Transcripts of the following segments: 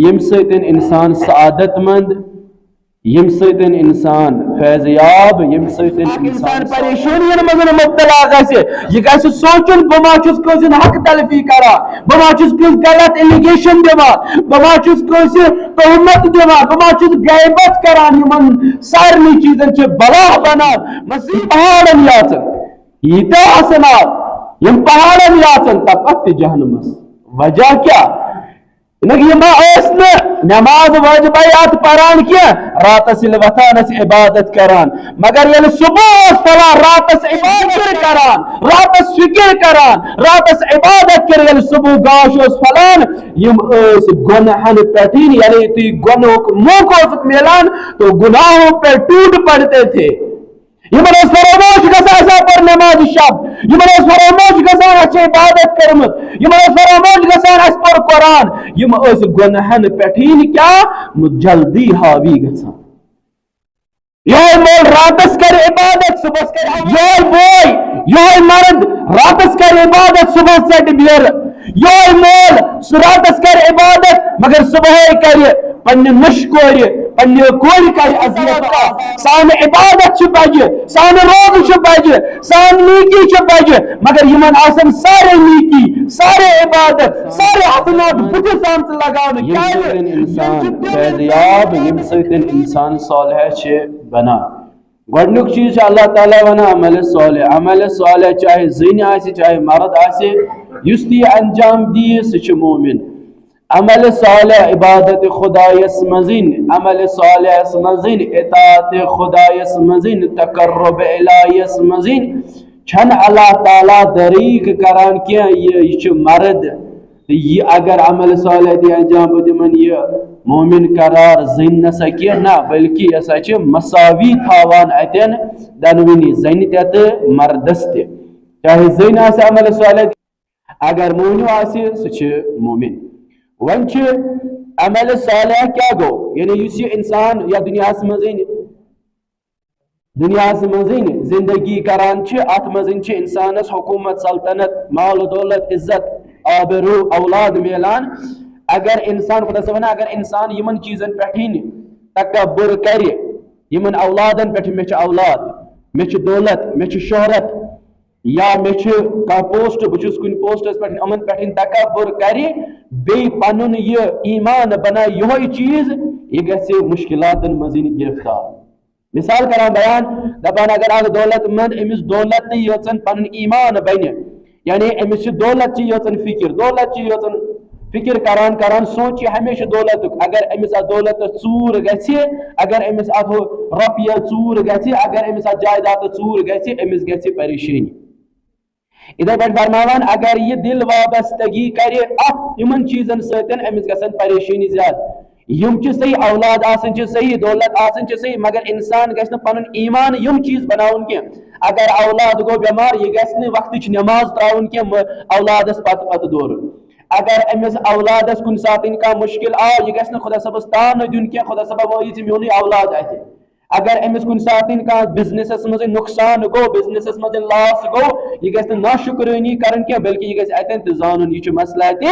M سۭتۍ انسان سعادت مند، یم سۭتۍ انسان فیض یاب، یم سۭتۍ انسان پریشانین مز مبتلا گژھِ، یہ گژھِ سوچن بہ ما چھُس کٲنٛسہِ حق تلفی کران، بہ ما چھُس کٲنٛسہِ غلط ایلیگیشن دِوان، بہ ما چھُس کٲنٛسہِ تہمت دِوان، بہ ما چھُس غیبت کران، یمن سارنٕے چیزن چھِ بلا بنان مزید پہاڑن یاژن ییٖتیاہ حسنات یم پہاڑن یاژن تپت تہِ جہنمس. وجہ کیا؟ یہ ما نماز واجبات پران کی راتس وتھان عبادت کران، مگر یل صبح پھلان راتس عبادت کران، راتس فکر کران، راتس عبادت کر یل صبح گاش پھلان گنہن پہ یعنی تی گنہک موقع ملان تو گناہوں پہ ٹوٹ پڑتے تھے. یمن فراموش گژھان پر نماز شب، یمن فراموش گژھان اس عبادت کرمت، یمن فراموش گژھان اس پر قرآن، یم گنہن پٹھین کیا جلدی حاوی گژھان. یہ مول راتس کر عبادت صبح کر، یہ بوئے یہ مرد راتس کر عبادت صبح سٹ بیر، یہ مول راتس کر عبادت مگر صبح کر پنہ مشکور پنہ کور کر اذیت. سان عبادت بجہ، سان روز بجہ، سان نیکی بجہ، مگر یمن آسن سارے نیکی، سارے عبادت، سارے حسنات بتس آمت لگاؤن. انسان فیضیاب یم سۭتۍ انسان صالح چھ بنان. گۄڈنیُک چیز چھ اللہ تعالیٰ ونان عمل صالح. عمل صالح چاہے زن آسہِ چاہے مرد آسہِ، یُس تہِ یہِ انجام دی سُہ چھُ مومن. عمل صالح عبادت خدایس مزین، عمل صالح مزین اطاعت خدایس مزین، تقرب الہیس مزین چھن اللہ تعالیٰ دریغ کران کی یہ مرد یہ اگر عمل صالح دی انجام بدمن یہ مومن قرار زن نسا کی نہ بلکہ یہ سا مساوی تھاوان اتن دنونی زن تہ مردس تہ، چاہے زن آسہِ عمل صالح اگر مومنو آسہِ سُہ چھُ مومن. ون عمل صالح کیا گو یعنی اس یہ انسان یا دنیا مزین زندگی کران ات مزین انسانس حکومت سلطنت مال و دولت عزت آبرو اولاد میلان. اگر انسان خدا سے ونان اگر انسان یمن چیزن پہ تکبر کر، یمن اولادن پہ مے اولاد، مے دولت، مے شہرت یا مے پوسٹ بچس کن پوسٹس پہ امن پہ تکبر کر بی پنن یہ ایمان بنا یہ چیز یہ گھے مشکلات مزین گرفتار. مثال کران بیان دپان اگر اخ دولت مند امس دولت یوژن پن ایمان بن یعنی امس دولت یوژن فکر، دولت یوژن فکر کران سوچ ہمیشہ دولت اگر امس دولت ژور گژھِ، اگر امس ات رۄپیہِ ژور گژھِ، اگر امس جائیداد ژور گژھِ امس گژھِ پریشانی. ادھے پہ فرماوان اگر یہ دل وابستگی کرے یمن چیزن ستن امس گژھن پریشانی زیادہ. یم صحیح اولاد آسن صحیح، دولت آسن صحیح، مگر انسان گژھِ نہٕ پنن ایمان یم چیز بناون کی. اگر اولاد گو بیمار یہ گژھِ نہٕ وقتچ نماز تراون کی اولادس پتہ دورن. اگر امس اولادس کن ساتن کانٛہہ مشکل آو یہ گژھِ نہٕ خدا صبس تان دیُن کی خدا صبا وٲیِو میونٕے اولاد اتہِ. اگر امس کن ساتن کانٛہہ بزنسس مز نقصان گو، بزنسس مز لاس گو یہ گژھِ نہٕ ناشکرٲنی کرن کی بلکہ یہ گژھِ اتن تہِ زانُن یہ چھُ مسلحت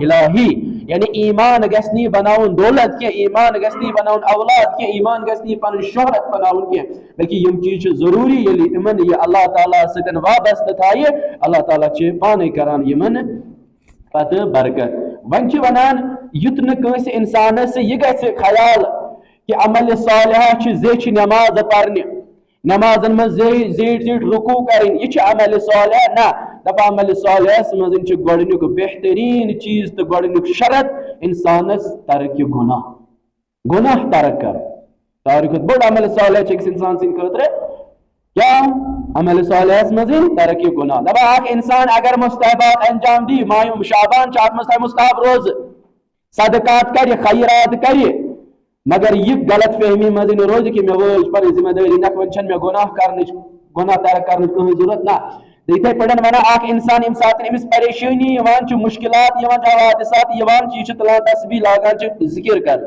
الہی. یعنی ایمان گژھِ نہٕ بناون دولت کی، ایمان گژھِ نہٕ بناون اولاد کی، ایمان گژھِ نہٕ پنن شہرت بناون کی، بلکہ یم چیز چھِ ضروری ییٚلہِ یمن یہ اللہ تعالیٰ سۭتۍ وابستہٕ تھایہِ اللہ تعالیٰ چھِ پانے کران یمن پتہ برکت. ون چھِ ونان یُتھ نہٕ کٲنٛسہِ انسانس یہ گژھِ خیال کہ عمل صالح زیچ نماز پرنہِ، نمازن من زیٹ رکوع کریں یہ عمل صالح نہ. دپا عمل صالح مز گۄڈنیُک بہترین چیز تو گۄڈنیُک شرط انسانس ترک گناہ، گناہ ترک کر. ساروی کھۄتہٕ بوٚڑ عمل صالح أکِس انسان سٕنٛدِ خٲطرٕ کیا عمل صالح مز ترک گناہ. دپا اکھ انسان اگر مستحبات انجام دی ماہم شعبان ات مز مستحب روز صدقات کر خیرات کر مگر یہ غلط فہمی مز روز کہ مے وٲج پنٕنۍ ذمہ دٲری نکھ وۄنۍ چھنہٕ مے گناہ ترک کرنٕچ کٕہٕنۍ ضرورت نہ. یتھے پٲٹھۍ ونان اکھ انسان ییٚمہِ ساتہٕ أمِس پریشٲنی یِوان چھِ، مشکلات یِوان چھِ، حوادثات یِوان چھِ، یہِ چھُ تُلان تسبیح لاگان چھِ ذکر کر،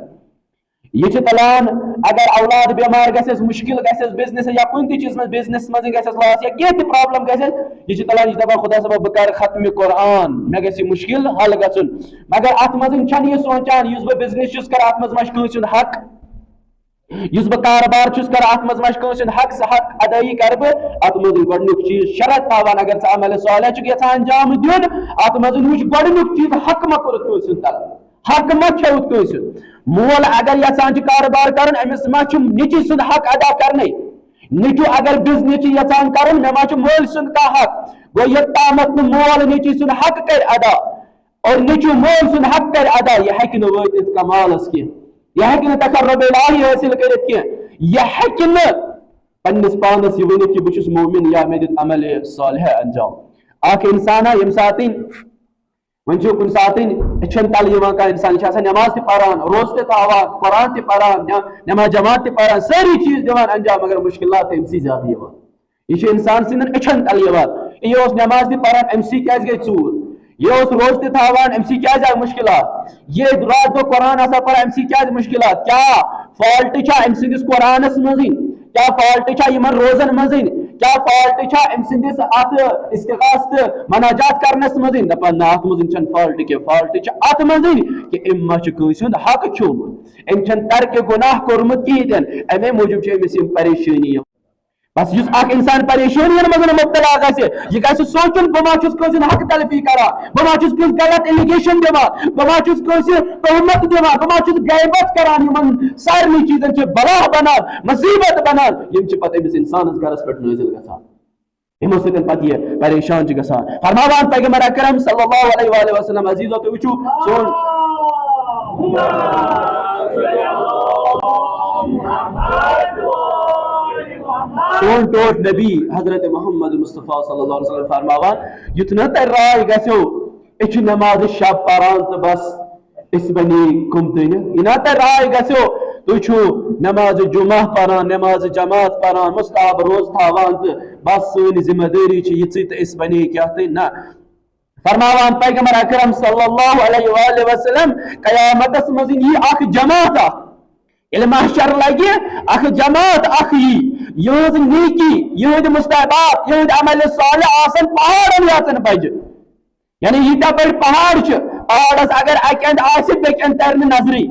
یہ تلان اگر اولاد بیمار گھس مشکل گھس بزنس یا کن تہ چیز بزنس مز گھس لاس یا کی پرابلم گھس یہ تلان یہ دپان خدا صاحب بہ کر ختم قرآن مے گژھِ مشکل حل گژھُن مگر ات مز چھنہ یہ سونچان یُس بہ بزنس چھُس کران ات مز ما چھُ کٲنٛسہِ ہُنٛد حق یُس بہ کاربار چھُس کران ات مز ما چھُ کٲنٛسہِ ہُنٛد حق سہ حق ادٲیی کر بہ ات مز گۄڈنیُک چیز شرط تھاوان اگر ژٕ عمل صالح چھُکھ یژھان انجام دیُن ات مز وٕچھ گۄڈنیُک چیز حق ما کوٚرُتھ کٲنٛسہِ ہُنٛد طلب حق ما کھیوٚوُتھ کٲنٛسہِ ہُنٛد مول اگر یژھان چھُ کاربار کرُن أمِس ما چھُ نیٚچِو سُنٛد حق ادا کرنے نیٚچِو اگر بزنس چھُ یژھان کرُن مےٚ ما چھُ مٲلۍ سُنٛد کانٛہہ حق گوٚو یوٚتامتھ نہٕ مول نیٚچِو سُنٛد حق کرِ ادا اور نیٚچِو مٲلۍ سُنٛد حق کرِ ادا یہِ ہیٚکہِ نہٕ وٲتِتھ کمالس کینٛہہ یہِ ہیٚکہِ نہٕ تقرب الہی حٲصِل کٔرِتھ کینٛہہ یہِ ہیٚکہِ نہٕ پننس پانس یہ ؤنِتھ کہ بہٕ چھُس مومن یا مےٚ دِتھ عمل صالح انجام اکھ انسانا ییٚمہِ ساتہٕ وۄنۍ چھُ کُنہِ ساتہٕ أچھن تل یِوان کانٛہہ اِنسان یہِ چھُ آسان نٮ۪ماز تہِ پران روزٕ تہِ تھاوان قرآن تہِ پران نٮ۪ماز جماعت تہِ پران سٲری چیٖز دِوان انجام مگر مُشکلات أمسٕے زیادٕ یِوان یہ چھُ انسان سٕنٛدٮ۪ن أچھن تل یِوان یہِ اوس نٮ۪ماز تہِ پران أمسٕے کیٛازِ گٔے ژوٗر یہ اوس روز تہِ تھاوان أمسٕے کیٛازِ آیہِ مُشکلات یہ رات دۄہ قرآن آسان پران أمسٕے کیٛازِ مُشکلات کیٛاہ فالٹ چھا أمۍ سٕنٛدِس قرآنس منٛزٕے کیا فالٹ چھا یمن روزن مزے کیا فالٹ چھا ام سندس ات استغاث مناجات کرنس مزے دپان نا ات مزن چھن فالٹ کی فالٹ چھ ات مزے کہ ام ما چھ کٲنٛسہِ ہُنٛد حق کھیوٚمُت ام چھن ترک گناہ کوٚرمُت کِہیٖنۍ تہِ امے موٗجوٗب چھِ أمِس یِم پریشٲنی بس یُس اکھ انسان پریشٲنین منٛز مبتلا گژھِ یہِ گژھِ سونچُن بہٕ ما چھُس کٲنٛسہِ ہُنٛد حق تلفی کران بہٕ ما چھُس کٲنٛسہِ غلط ایلیگیشن دِوان بہٕ ما چھُس کٲنٛسہِ تہمت دِوان بہٕ ما چھُس غیبت کران یِمن سارنٕے چیٖزن چھِ بلا بنان مصیبت بنان یِم چھِ پتہٕ أمِس انسانس گرس پٮ۪ٹھ نٲزِل گژھان یِمو سۭتۍ پتہٕ یہِ پریشان چھِ گژھان فرماوان پیغمبر اکرم صلی اللہ علیہ وآلہ وسلم عزیزو تُہۍ وٕچھِو سون سون ٹوٹھ نبی حضرت محمد مصطفیٰ صلی اللہ علیہ وسلم فرماوان یُتھ نہٕ تۄہہِ راے گژھیو أسۍ چھِ نٮ۪مازِ شب پران تہٕ بس أسۍ بنے کُمتٕنہِ یہِ نا تۄہہِ راے گژھیو تُہۍ چھُو نٮ۪مازِ جُمعہ پران نٮ۪مازِ جماعت پران مُستحب روز تھاوان تہٕ بس سٲنۍ ذمہٕ دٲری چھِ یِژٕے تہٕ أسۍ بنے کیٛاہ تہٕ نہ فرماوان پیغمبر اکرم صلی اللہ علیہ وآلہ وسلم قیامتس منٛز یی اکھ جماعت اکھ ییٚلہِ محشر لگہِ اکھ جماعت اکھ یی یِہٕنٛز نیکی یِہٕنٛدۍ مستحبات یِہٕنٛدۍ عمل صالح آسن پہاڑن یژن بجہِ یعنی ییٖتیاہ بٔڑۍ پہاڑ چھِ پہاڑس اگر اکہِ اندٕ آسہِ بیٚکہِ اندٕ ترِ نہٕ نظرٕے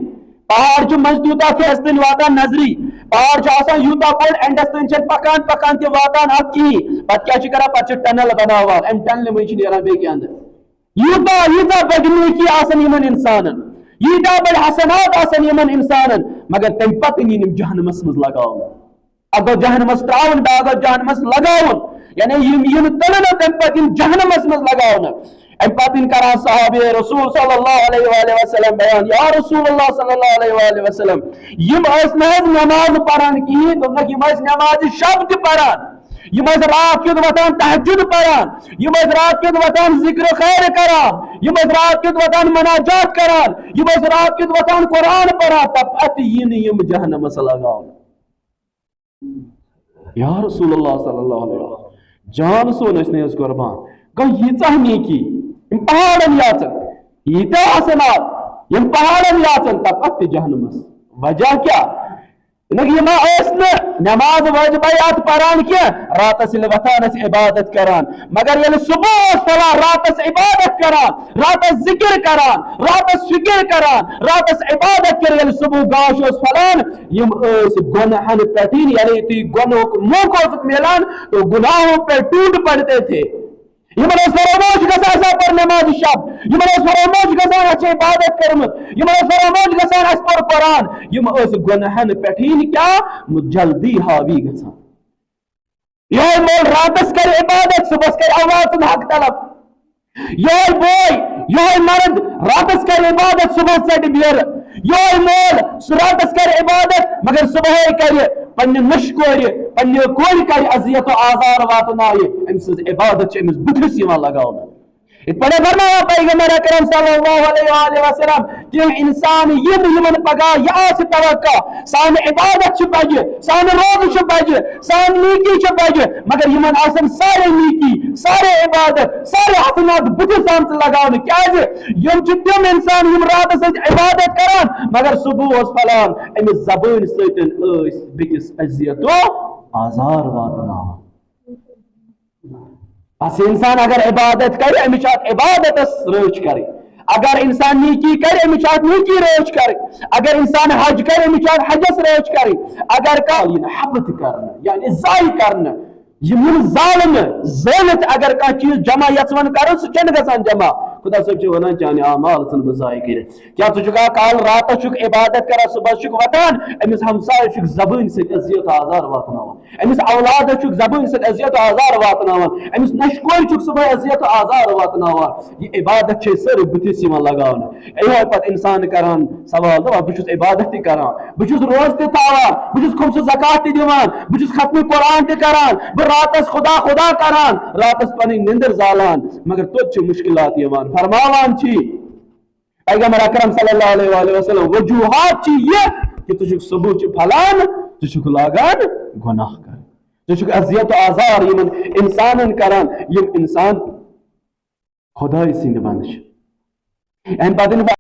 پہاڑ چھُ منٛزٕ تیوٗتاہ فیصلہٕ واتان نظرٕے پہاڑ چھُ آسان یوٗتاہ بوٚڑ اینڈس تانۍ چھنہٕ پکان پکان تہِ واتان اتھ کِہیٖنۍ پتہٕ کیٛاہ چھِ کران پتہٕ چھِ ٹنل بناوان امہِ ٹنلہِ منٛز چھِ نیران بیٚکہِ اندٕ ییٖژاہ بٔڑ نیکی آسن یِمن انسانن ییٖتیاہ بٔڑۍ حسنات آسن یِمن انسانن مگر تمہِ پتہٕ یِن یِم جہنمس منٛز لگاونہٕ اگو جہنمس تراون باغو جہنمس لگاون یعنی یم تلن تمہِ پتہٕ یِم جہنمس منٛز لگاونہٕ امہِ پتہٕ کران صحابہ رسول صلی اللہ علیہ وآلہ وسلم بیان یا رسول اللہ صلی اللہ علیہ وآلہ وسلم یم ٲسۍ نہٕ حظ نٮ۪ماز پران کِہیٖنۍ دوٚپنکھ یم ٲسۍ نٮ۪مازِ شب تہِ پران یم ٲسۍ رات کیُت وۄتھان تہجد پران یم ٲسۍ رات کیُت وۄتھان ذکر خیر کران یم ٲسۍ رات کیُت وۄتھان مناجات کران یم ٲسۍ رات کیُت وۄتھان قرآن پران تہٕ پتہٕ یِنہٕ یم جہنمس لگاونہٕ یا رسول اللہ صلی اللہ علیہ وسلم جان سون ٲسۍ نہٕ حظ قربان گوٚو ییٖژاہ نیکی یم پہاڑن یاژن ییٖتیاہ حسنات یم پہاڑن یاژن تہٕ پتہٕ تہِ جہنمس وجہ کیٛاہ یِم ٲسۍ نہٕ نٮ۪ماز وٲجبات پران کینٛہہ راتس ییٚلہِ وۄتھان ٲسۍ عبادت کران مگر ییٚلہِ صبح اوس پھلان راتس عبادت کران راتس ذکر کران راتس فکر کران راتس عبادت کر ییٚلہِ صبح گاش اوس پھلان یم ٲسۍ گۄنہن پٮ۪ٹھ یعنی تُہۍ گۄنہُک موقعہٕ اوسُکھ میلان تو گناہوں پہ ٹوٹ پڑتے تھے یمن اوس فراموش گژھان آسان پر نٮ۪مازِ شب یمن اوس فراموش گژھان اَسہِ چھِ عبادت کٔرمٕژ یمن اوس فراموش گژھان اَسہِ پوٚر قرآن یم ٲسۍ گۄنہن پٮ۪ٹھ کیٛاہ جلدی حاوی گژھان یہوے مول راتس کرِ عبادت صبحس کرِ اولاد سُنٛد حق طلب یہوے بوے یہوے مرد راتس کرِ عبادت صبحس ژٹہِ بیرٕ یہوے مول سُہ راتس کرِ عبادت مگر صبحٲے کرِ پننہِ نُشہِ کورِ پننہِ کورِ کرِ اذیت و آزار واتنایہِ أمۍ سٕنٛز عبادت چھِ أمِس بُتھِس یِوان لگاونہٕ یِتھ پٲٹھۍ فرماوان پیغمبر اکرم صلی اللہ علیہ وآلہ وسلم کہ انسان یمن پگہ یہ توقع سان عبادت بجہ سان روز بجہ سان نیکی بجہ مگر یمن آسن سارے نیکی سارے عبادت سارے حسنات بتس آمت لگاؤن کیازِ یم تم انسان یم رات عبادت کران مگر صبح پھلان امس زبان ستن بیکس اذیت و آزار واتناوان بس انسان اگر عبادت کرے امچ عبادت روچ کرے اگر انسان نیکی کرے امچ نیکی روچ کرے اگر انسان حج کرے امچ حجس روچ کرے اگر کا حبت کرنا یعنی ضائع کرنا یہ ظالم ظالت اگر کا چیز جمع یژھان کرن سہ چھ گژھان جمع خدا صاحب چھ ونان چانہ اعمال ژھن بہ ضائع کر کیا ژٕ چھکھا کال رات چھک عبادت کران صبح چھک وتان امس ہمسائے چھک زبان سۭتۍ اذیت آزار واتناوان امس اولاد چھک زبان سۭتۍ اذیت آزار واتناوان امس نشکور چھک صبح اذیت آزار واتناوان یہ عبادت چھ سر بتس یوان لگاون یہ پتہ انسان کران سوال دپان بہ چھس عبادت تہ کران بہ چھس روز تہ تھاوان بہ چھس خمس زکات تہ دِوان بہ چھس ختم قرآن تہ کران بہ راتس خدا خدا کران راتس پنن نندر زالان مگر توت چھ مشکلات یوان فرماوان چھ پیغمبر اکرم صلی اللہ علیہ وآلہ وسلم وجوہات چھ یہ کہ تو چھک صبح چھ پھلان تو چھک لاگان گناہ کر تو چھک اذیت و آزار یمن انسانن کران یم انسان خدای سند بندش